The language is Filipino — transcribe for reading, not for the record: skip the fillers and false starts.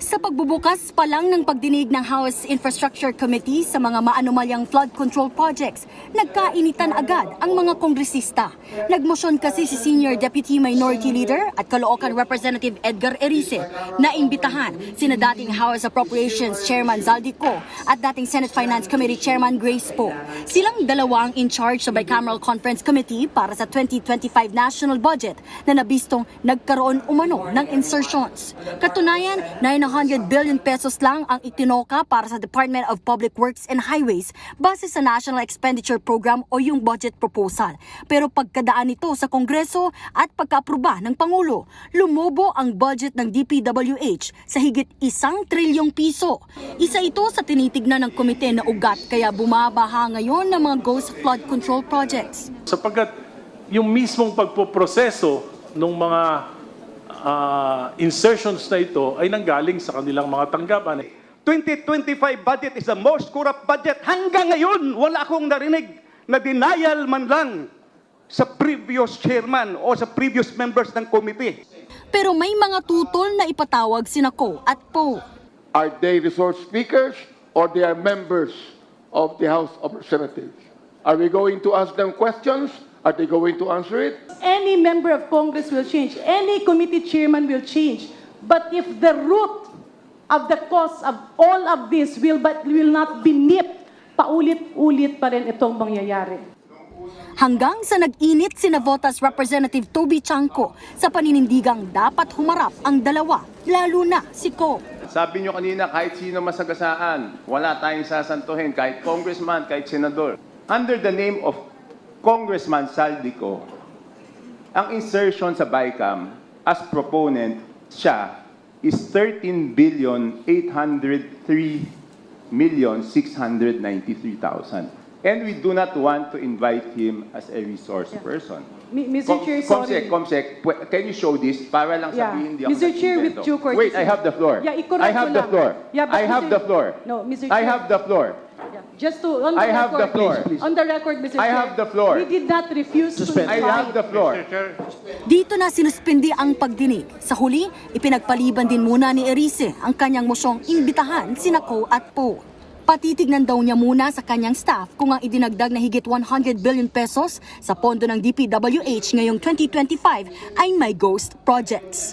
Sa pagbubukas pa lang ng pagdinig ng House Infrastructure Committee sa mga maanumalyang flood control projects, nagkainitan agad ang mga kongresista. Nagmosyon kasi si Senior Deputy Minority Leader at Caloocan Representative Edgar Erice na imbitahan sina dating House Appropriations Chairman Zaldico at dating Senate Finance Committee Chairman Grace Poe. Silang dalawa ang in charge sa Bicameral Conference Committee para sa 2025 National Budget na nabistong nagkaroon umano ng insertions. Katunayan, 900 billion pesos lang ang itinoka para sa Department of Public Works and Highways base sa National Expenditure Program o yung budget proposal. Pero pagkadaan nito sa Kongreso at pagkaapruba ng Pangulo, lumobo ang budget ng DPWH sa higit 1 trilyong piso. Isa ito sa tinitignan ng komite na ugat kaya bumabaha ngayon ng mga ghost flood control projects. Sapagkat yung mismong pagpoproseso ng mga insertions na ito ay nanggaling sa kanilang mga tanggapan. 2025 budget is the most corrupt budget. Hanggang ngayon, wala akong narinig na denial man lang sa previous chairman o sa previous members ng committee. Pero may mga tutol na ipatawag sina Ko at Poe. Are they resource speakers or they are members of the House of Representatives? Are we going to ask them questions? Are they going to answer it? Any member of Congress will change. Any committee chairman will change. But if the root of the cause of all of this will not be nipped, paulit-ulit pa rin itong mangyayari. Hanggang sa nag-init sina Votas Representative Toby Chanco sa paninindigang dapat humarap ang dalawa, lalo na si Ko. Sabi nyo kanina, kahit sino masagasaan, wala tayong sasantuhin, kahit congressman, kahit senador. Under the name of Congressman Zaldico, ang insertion sa BICAM as proponent siya is 13,803,693,000. And we do not want to invite him as a resource person. Mr. Chair, sorry. Comsec, can you show this para lang sabihin hindi ako Mr. Chair, with due courtesy. Wait, I have the floor. Yeah, I have the floor. Yeah, I have the floor. No, Mr. Chair. I have the floor. Just to, on the I have record, the floor. On the record, Mr. Chair. I have the floor. We did not refuse to invite. I have the floor. Dito na sinuspindi ang pagdinig. Sa huli, ipinagpaliban din muna ni Erice ang kanyang mosyong imbitahan sina Ko at Poe. Patitignan daw niya muna sa kanyang staff kung ang idinagdag na higit 100 billion pesos sa pondo ng DPWH ngayong 2025 ay may ghost projects.